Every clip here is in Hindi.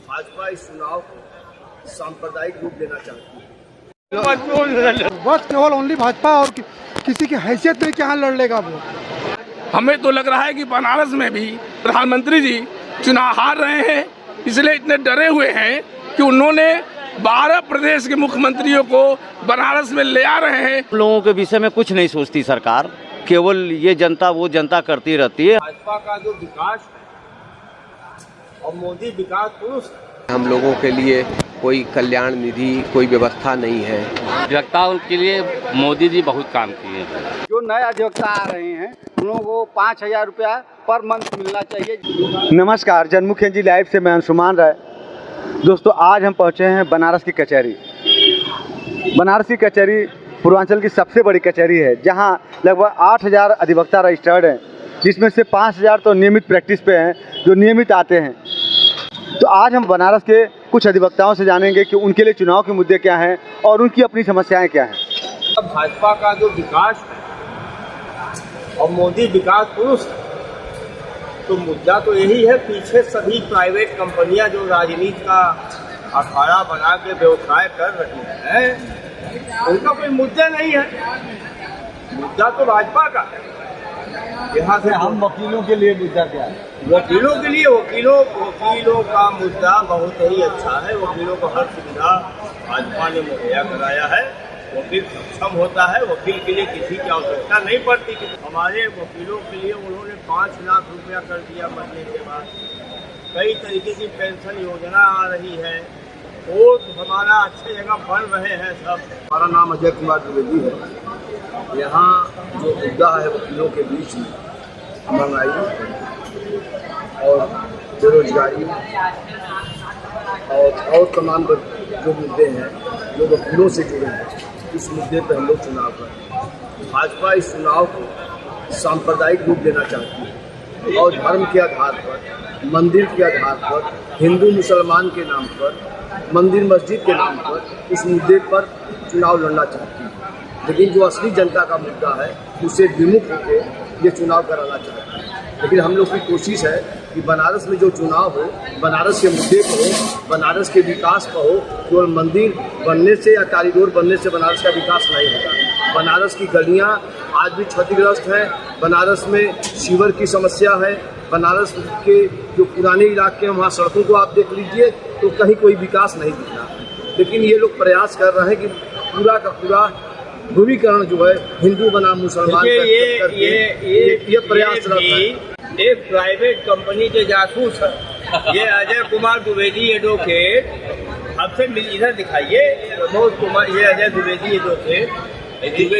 भाजपा इस चुनाव को सांप्रदायिक रूप देना चाहती है। बस केवल ओनली भाजपा और किसी की हैसियत में क्या लड़ लेगा वो। हमें तो लग रहा है कि बनारस में भी प्रधानमंत्री जी चुनाव हार रहे हैं, इसलिए इतने डरे हुए हैं कि उन्होंने 12 प्रदेश के मुख्यमंत्रियों को बनारस में ले आ रहे हैं। लोगों के विषय में कुछ नहीं सोचती सरकार, केवल ये जनता वो जनता करती रहती है। भाजपा का जो विकास और मोदी विकास पुरुष, हम लोगों के लिए कोई कल्याण निधि, कोई व्यवस्था नहीं है। अधिवक्ताओं के लिए मोदी जी बहुत काम किए हैं। जो नए अधिवक्ता आ रहे हैं उन लोगों को 5,000 रुपया पर मंथ मिलना चाहिए। नमस्कार, जनमुख जी लाइव से मैं अंशुमान राय। दोस्तों, आज हम पहुंचे हैं बनारस की कचहरी। बनारस की कचहरी पूर्वांचल की सबसे बड़ी कचहरी है, जहां लगभग 8,000 अधिवक्ता रजिस्टर्ड हैं, जिसमें से 5,000 तो नियमित प्रैक्टिस पे हैं, जो नियमित आते हैं। तो आज हम बनारस के कुछ अधिवक्ताओं से जानेंगे कि उनके लिए चुनाव के मुद्दे क्या हैं और उनकी अपनी समस्याएं क्या हैं। भाजपा का जो विकास और मोदी विकास पुरुष, तो मुद्दा तो यही है। पीछे सभी प्राइवेट कंपनियां जो राजनीति का अखाड़ा बना के व्यवसाय कर रही हैं, उनका कोई मुद्दा नहीं है। मुद्दा तो भाजपा का है। यहाँ से हम वकीलों के लिए मुद्दा क्या है? वकीलों के लिए वकीलों का मुद्दा बहुत ही अच्छा है। वकीलों को हर सुविधा भाजपा ने मुहैया कराया है। वकील सक्षम होता है, वकील के लिए किसी की आवश्यकता नहीं पड़ती। हमारे वकीलों के लिए उन्होंने 5 लाख रुपया कर दिया मरने के बाद। कई तरीके की पेंशन योजना आ रही है। और हमारा अच्छे जगह बढ़ रहे हैं सब। हमारा नाम अजय कुमार द्विवेदी है। यहाँ जो मुद्दा है वकीलों के बीच में महंगाई और बेरोजगारी और तमाम जो मुद्दे हैं जो वकीलों से जुड़े हैं, इस मुद्दे पर हम लोग चुनाव करें। भाजपा इस चुनाव को सांप्रदायिक रूप देना चाहती है और धर्म के आधार पर, मंदिर के आधार पर, हिंदू मुसलमान के नाम पर, मंदिर मस्जिद के नाम पर इस मुद्दे पर चुनाव लड़ना चाहती है। लेकिन जो असली जनता का मुद्दा है उससे विमुख होकर ये चुनाव कराना चाहती है। लेकिन हम लोग की कोशिश है कि बनारस में जो चुनाव हो, बनारस के मुद्दे पर हो, बनारस के विकास पर हो। केवल मंदिर बनने से या कॉरिडोर बनने से बनारस का विकास नहीं होगा। बनारस की गलियां आज भी क्षतिग्रस्त हैं। बनारस में सीवर की समस्या है। बनारस के जो पुराने इलाके हैं वहाँ सड़कों को आप देख लीजिए तो कहीं कोई विकास नहीं दिख रहा। लेकिन ये लोग प्रयास कर रहे हैं कि पूरा का पूरा ध्रुवीकरण जो है हिंदू बनाम मुसलमान ये प्रयास रहता है। एक प्राइवेट कंपनी के जासूस है ये अजय कुमार द्विवेदी एडवोकेट। आपसे इधर दिखाइए प्रमोद कुमार, ये अजय द्विवेदी एडवोकेट।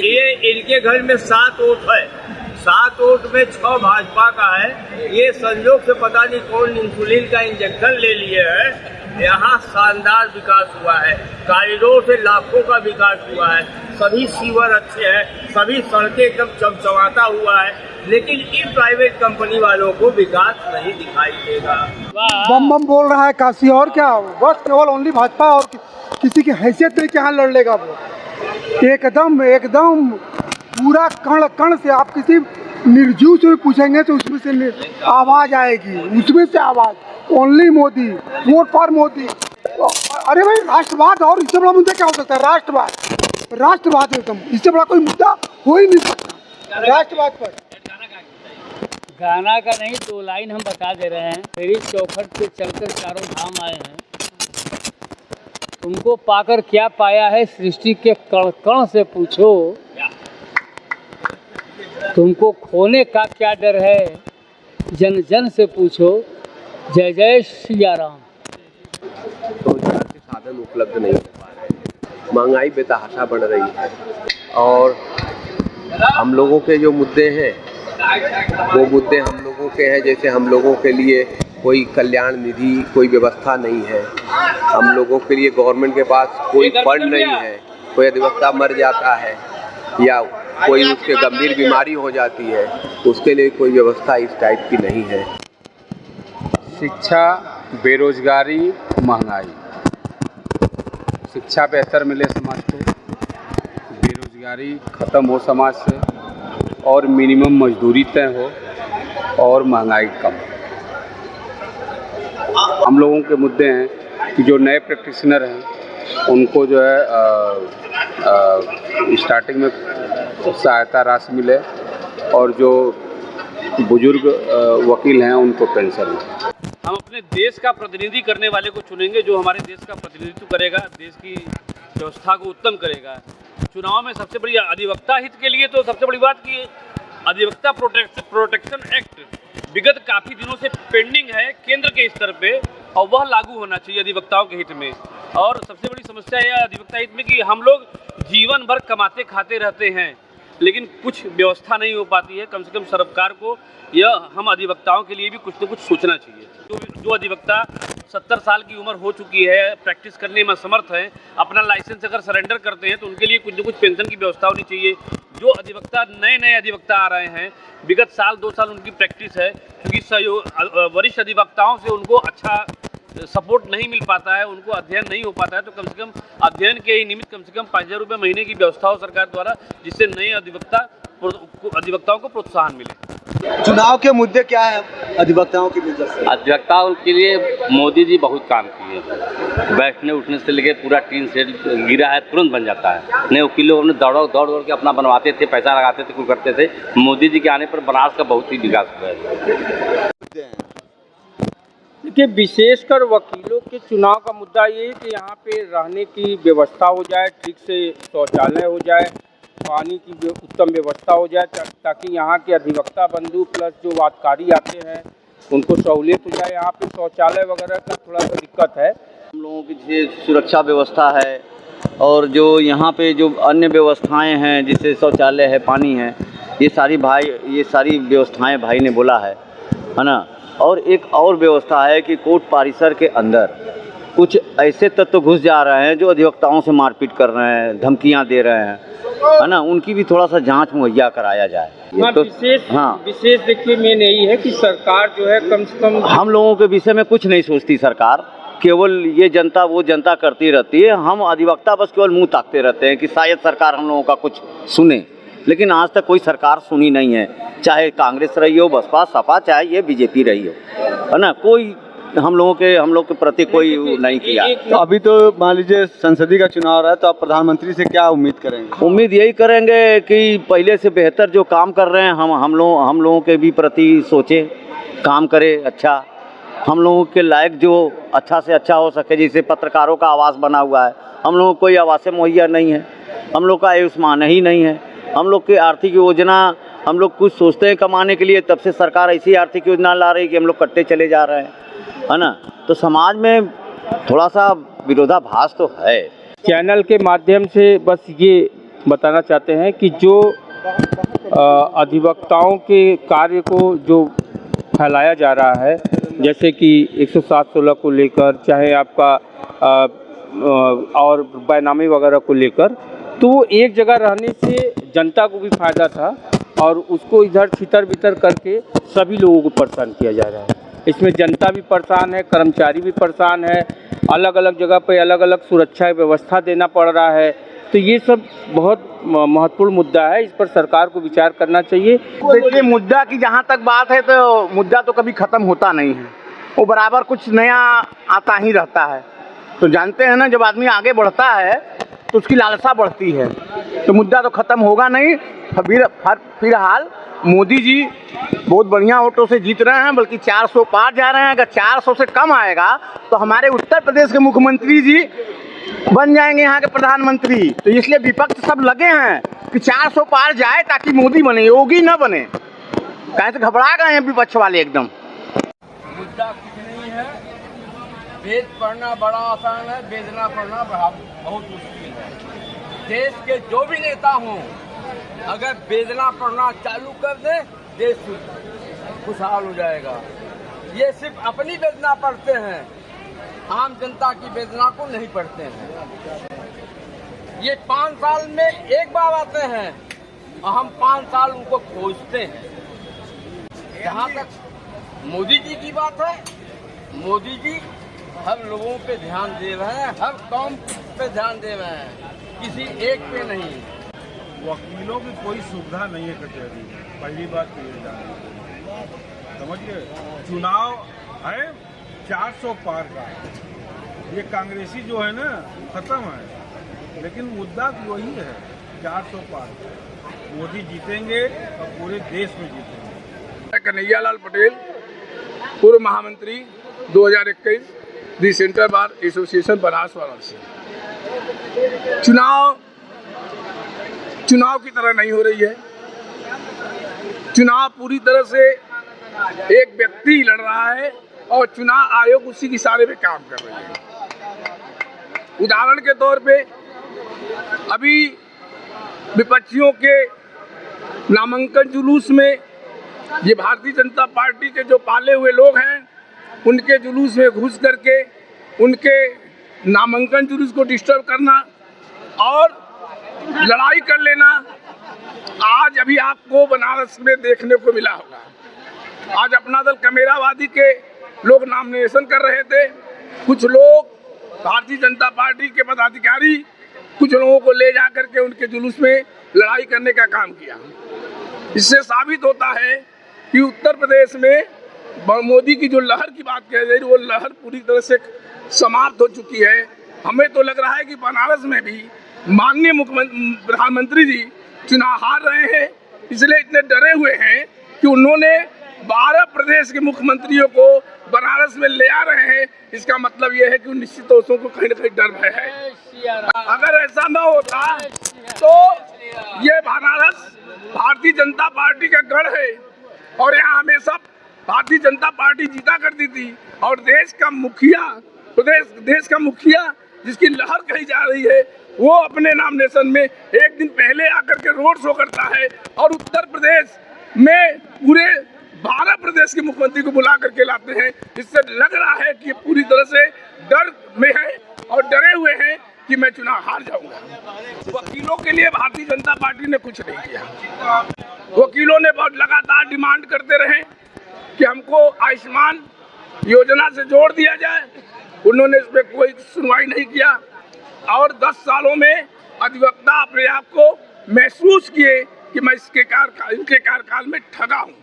ये इनके घर में 7 वोट है। 7 वोट में 6 भाजपा का है। ये संयोग से पता नहीं कौन इंसुलिन का इंजेक्शन ले लिए है। यहाँ शानदार विकास हुआ है। कॉरिडोर से लाखों का विकास हुआ है। सभी सीवर अच्छे हैं, सभी सड़कें एकदम चमचमाता हुआ है। लेकिन इन प्राइवेट कंपनी वालों को विकास नहीं दिखाई देगा। बम बम बोल रहा है काशी, और क्या? बस केवल ओनली भाजपा और किसी की हैसियत में क्या लड़ लेगा वो। एकदम पूरा कण कण से आप किसी निर्जीव से भी पूछेंगे तो उसमें से आवाज आएगी, उसमें से आवाज only Modi, vote for Modi. अरे भाई, राष्ट्रवाद और इससे बड़ा मुद्दा क्या हो सकता है? राष्ट्रवाद एकदम, इससे बड़ा कोई मुद्दा हो ही नहीं सकता राष्ट्रवाद पर। गाना का नहीं, 2 लाइन हम बता दे रहे हैं। मेरी चौखट से चलकर चारों धाम आए हैं, तुमको पाकर क्या पाया है सृष्टि के कण कण से पूछो। तुमको खोने का क्या डर है जन जन से पूछो। जय जय सिया राम। रोजगार के साधन उपलब्ध नहीं हो पा रहे, महंगाई बेतहाशा बढ़ रही है और हम लोगों के जो मुद्दे हैं वो मुद्दे हम लोगों के हैं। जैसे हम लोगों के लिए कोई कल्याण निधि, कोई व्यवस्था नहीं है। हम लोगों के लिए गवर्नमेंट के पास कोई फंड नहीं है। कोई अधिवक्ता मर जाता है या कोई उसके गंभीर बीमारी हो जाती है, उसके लिए कोई व्यवस्था इस टाइप की नहीं है। शिक्षा, बेरोजगारी, महंगाई। शिक्षा बेहतर मिले समाज को, बेरोजगारी खत्म हो समाज से, और मिनिमम मजदूरी तय हो और महंगाई कम। हम लोगों के मुद्दे हैं कि जो नए प्रैक्टिशनर हैं उनको जो है स्टार्टिंग में सहायता राशि मिले और जो बुजुर्ग वकील हैं उनको पेंशन मिले। हम अपने देश का प्रतिनिधि करने वाले को चुनेंगे जो हमारे देश का प्रतिनिधित्व करेगा, देश की व्यवस्था को उत्तम करेगा। चुनाव में सबसे बड़ी अधिवक्ता हित के लिए तो सबसे बड़ी बात कि अधिवक्ता प्रोटेक्शन एक्ट विगत काफ़ी दिनों से पेंडिंग है केंद्र के स्तर पे और वह लागू होना चाहिए अधिवक्ताओं के हित में। और सबसे बड़ी समस्या यह अधिवक्ता हित में कि हम लोग जीवन भर कमाते खाते रहते हैं लेकिन कुछ व्यवस्था नहीं हो पाती है। कम से कम सरकार को यह हम अधिवक्ताओं के लिए भी कुछ न कुछ सोचना चाहिए। जो अधिवक्ता 70 साल की उम्र हो चुकी है, प्रैक्टिस करने में असमर्थ हैं, अपना लाइसेंस अगर सरेंडर करते हैं तो उनके लिए कुछ न कुछ पेंशन की व्यवस्था होनी चाहिए। जो अधिवक्ता नए अधिवक्ता आ रहे हैं, विगत साल 2 साल उनकी प्रैक्टिस है, क्योंकि वरिष्ठ अधिवक्ताओं से उनको अच्छा सपोर्ट नहीं मिल पाता है, उनको अध्ययन नहीं हो पाता है, तो कम से कम अध्ययन के ही निमित्त कम से कम 5,000 रुपये महीने की व्यवस्था हो सरकार द्वारा, जिससे नए अधिवक्ताओं को प्रोत्साहन मिले। चुनाव के मुद्दे क्या है अधिवक्ताओं की वजह से? अधिवक्ताओं के लिए मोदी जी बहुत काम किए हैं। बैठने उठने से लेके पूरा टीन सेट गिरा है, तुरंत बन जाता है। नए वकीलों ने दौड़ के अपना बनवाते थे, पैसा लगाते थे, कुछ करते थे। मोदी जी के आने पर बनारस का बहुत ही विकास हुआ है। देखिए, विशेषकर वकीलों के चुनाव का मुद्दा ये है कि यहाँ पे रहने की व्यवस्था हो जाए, ठीक से शौचालय हो जाए, पानी की उत्तम व्यवस्था हो जाए, ताकि यहाँ के अधिवक्ता बंधु प्लस जो वादकारी आते हैं उनको सहूलियत हो जाए। यहाँ पे शौचालय वगैरह का थोड़ा सा दिक्कत है। हम लोगों की जैसे सुरक्षा व्यवस्था है और जो यहाँ पे जो अन्य व्यवस्थाएं हैं, जैसे शौचालय है, पानी है, ये सारी व्यवस्थाएं भाई ने बोला है ना। और एक और व्यवस्था है कि कोर्ट परिसर के अंदर कुछ ऐसे तत्व घुस जा रहे हैं जो अधिवक्ताओं से मारपीट कर रहे हैं, धमकियां दे रहे हैं, है ना। उनकी भी थोड़ा सा जांच मुहैया कराया जाए। विशेष देखिए मेन यही है कि सरकार जो है कम से कम हम लोगों के विषय में कुछ नहीं सोचती सरकार, केवल ये जनता वो जनता करती रहती है। हम अधिवक्ता बस केवल मुंह ताकते रहते हैं कि शायद सरकार हम लोगों का कुछ सुने, लेकिन आज तक कोई सरकार सुनी नहीं है। चाहे कांग्रेस रही हो, बसपा, सपा, चाहे ये बीजेपी रही हो, है ना, कोई हम लोग के प्रति कोई नहीं किया। तो अभी तो मान लीजिए संसदीय का चुनाव रहा है, तो आप प्रधानमंत्री से क्या उम्मीद करेंगे? उम्मीद यही करेंगे कि पहले से बेहतर जो काम कर रहे हैं हम लोगों के भी प्रति सोचे, काम करे अच्छा, हम लोगों के लायक जो अच्छा से अच्छा हो सके। जैसे पत्रकारों का आवास बना हुआ है, हम लोगों को कोई आवास मुहैया नहीं है, हम लोग का आयुष्मान ही नहीं है, हम लोग की आर्थिक योजना हम लोग कुछ सोचते हैं कमाने के लिए, तब से सरकार ऐसी आर्थिक योजना ला रही है कि हम लोग कट्टे चले जा रहे हैं, है ना। तो समाज में थोड़ा सा विरोधाभास तो है। चैनल के माध्यम से बस ये बताना चाहते हैं कि जो अधिवक्ताओं के कार्य को जो फैलाया जा रहा है, जैसे कि 107-16 को लेकर, चाहे आपका और बेनामी वगैरह को लेकर, तो एक जगह रहने से जनता को भी फायदा था और उसको इधर छितर बितर करके सभी लोगों को परेशान किया जा रहा है। इसमें जनता भी परेशान है, कर्मचारी भी परेशान है, अलग अलग जगह पे अलग अलग सुरक्षा व्यवस्था देना पड़ रहा है। तो ये सब बहुत महत्वपूर्ण मुद्दा है, इस पर सरकार को विचार करना चाहिए। देखिए, मुद्दा की जहाँ तक बात है तो मुद्दा तो कभी ख़त्म होता नहीं है, वो बराबर कुछ नया आता ही रहता है। तो जानते हैं ना, जब आदमी आगे बढ़ता है तो उसकी लालसा बढ़ती है, तो मुद्दा तो ख़त्म होगा नहीं। फिलहाल मोदी जी बहुत बढ़िया वोटों से जीत रहे हैं, बल्कि 400 पार जा रहे हैं। अगर 400 से कम आएगा तो हमारे उत्तर प्रदेश के मुख्यमंत्री जी बन जाएंगे यहाँ के प्रधानमंत्री। तो इसलिए विपक्ष सब लगे हैं कि 400 पार जाए ताकि मोदी बने, योगी न बने। कैसे घबरा गए हैं विपक्ष वाले एकदम। मुद्दा कुछ नहीं है, वेद पढ़ना बड़ा आसान है, वेदना पढ़ना बहुत मुश्किल है। देश के जो भी नेता हों, अगर वेदना पढ़ना चालू कर दे, देश खुशहाल हो जाएगा। ये सिर्फ अपनी वेदना पढ़ते हैं, आम जनता की वेदना को नहीं पढ़ते हैं। ये 5 साल में एक बार आते हैं और हम 5 साल उनको खोजते हैं। जहाँ तक मोदी जी की बात है, मोदी जी हर लोगों पे ध्यान दे रहे हैं, हर कौम पे ध्यान दे रहे हैं, किसी एक पे नहीं। वकीलों की कोई सुविधा नहीं है कचहरी, पहली बात तो ये समझिए। चुनाव है, 400 पार का। ये कांग्रेसी जो है ना खत्म है, लेकिन मुद्दा वही है 400 पार। मोदी जीतेंगे और पूरे देश में जीतेंगे। कन्हैया लाल पटेल, पूर्व महामंत्री 2021 the central bar association Banaras Varanasi. चुनाव की तरह नहीं हो रही है। चुनाव पूरी तरह से एक व्यक्ति लड़ रहा है और चुनाव आयोग उसी की इशारे पे काम कर रही है। उदाहरण के तौर पे अभी विपक्षियों के नामांकन जुलूस में ये भारतीय जनता पार्टी के जो पाले हुए लोग हैं उनके जुलूस में घुस करके उनके नामांकन जुलूस को डिस्टर्ब करना और लड़ाई कर लेना आज अभी आपको बनारस में देखने को मिला होगा। आज अपना दल कमेरावादी के लोग नॉमिनेशन कर रहे थे। कुछ लोग भारतीय जनता पार्टी के पदाधिकारी कुछ लोगों को ले जा करके उनके जुलूस में लड़ाई करने का काम किया। इससे साबित होता है कि उत्तर प्रदेश में मोदी की जो लहर की बात कह रही वो लहर पूरी तरह से समाप्त हो चुकी है। हमें तो लग रहा है कि बनारस में भी माननीय प्रधानमंत्री जी चुनाव हार रहे हैं, इसलिए इतने डरे हुए हैं कि उन्होंने 12 प्रदेश के मुख्यमंत्रियों को बनारस में ले आ रहे हैं। इसका मतलब यह है कि निश्चित तौर को कहीं न कहीं डर भय है। अगर ऐसा न होता तो ये बनारस भारतीय जनता पार्टी का गढ़ है और यहाँ हमेशा भारतीय जनता पार्टी जीता करती थी और देश का मुखिया जिसकी लहर कही जा रही है वो अपने नॉमिनेशन में एक दिन पहले आकर के रोड शो करता है और उत्तर प्रदेश में पूरे 12 प्रदेश के मुख्यमंत्री को बुला करके लाते हैं। इससे लग रहा है कि ये पूरी तरह से डर में है और डरे हुए हैं कि मैं चुनाव हार जाऊंगा। वकीलों के लिए भारतीय जनता पार्टी ने कुछ नहीं किया। वकीलों ने बहुत लगातार डिमांड करते रहे कि हमको आयुष्मान योजना से जोड़ दिया जाए, उन्होंने इस पर कोई सुनवाई नहीं किया और 10 सालों में अधिवक्ता अपने आप को महसूस किए कि मैं इनके कार्यकाल में ठगा हूँ।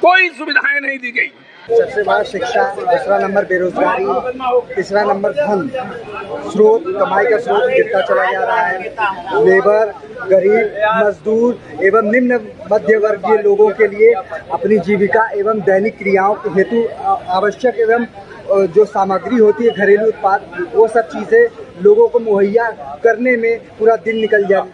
कोई सुविधाएं नहीं दी गई। सबसे बड़ा शिक्षा, दूसरा नंबर बेरोजगारी, तीसरा नंबर धन स्रोत, कमाई का स्रोत गिरता चला जा रहा है। लेबर, गरीब, मजदूर एवं निम्न मध्य वर्गीय लोगों के लिए अपनी जीविका एवं दैनिक क्रियाओं के हेतु आवश्यक एवं जो सामग्री होती है घरेलू उत्पाद, वो सब चीज़ें लोगों को मुहैया करने में पूरा दिन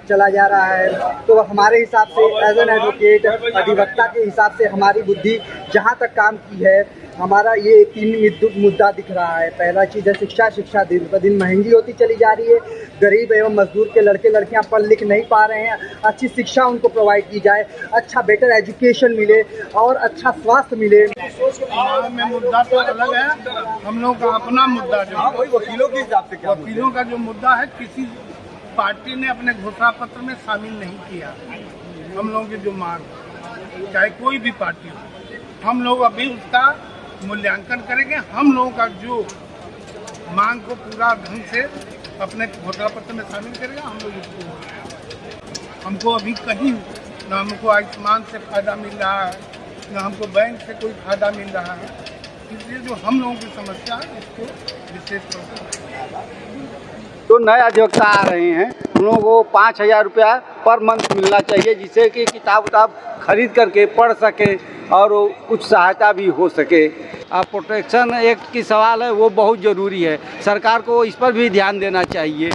चला जा रहा है। तो हमारे हिसाब से एज एन एडवोकेट, अधिवक्ता के हिसाब से हमारी बुद्धि जहाँ तक काम की है, हमारा ये 3 मुद्दा दिख रहा है। पहला चीज़ है शिक्षा। शिक्षा दिन ब दिन महंगी होती चली जा रही है। गरीब एवं मजदूर के लड़के लड़कियां पढ़ लिख नहीं पा रहे हैं। अच्छी शिक्षा उनको प्रोवाइड की जाए, अच्छा बेटर एजुकेशन मिले और अच्छा स्वास्थ्य मिले। में मुद्दा तो अलग है, हम लोग का अपना मुद्दा जो वकीलों के हिसाब से वकीलों का जो मुद्दा है किसी पार्टी ने अपने घोषणा पत्र में शामिल नहीं किया। हम लोगों की जो मांग, चाहे कोई भी पार्टी हो, हम लोग अभी उसका मूल्यांकन करेंगे। हम लोगों का जो मांग को पूरा ढंग से अपने घोषणा पत्र में शामिल करेगा। हम लोग उसको, हमको अभी कहीं न हमको आयुष्मान से फायदा मिल रहा है, न हमको बैंक से कोई फायदा मिल रहा है। इसलिए जो हम लोगों की समस्या है इसको विशेष तौर से तो नए अधिवक्ता आ रहे हैं, उन लोगों को 5,000 रुपया पर मंथ मिलना चाहिए, जिससे कि किताब खरीद करके पढ़ सके और कुछ सहायता भी हो सके। प्रोटेक्शन एक्ट की सवाल है वो बहुत ज़रूरी है, सरकार को इस पर भी ध्यान देना चाहिए।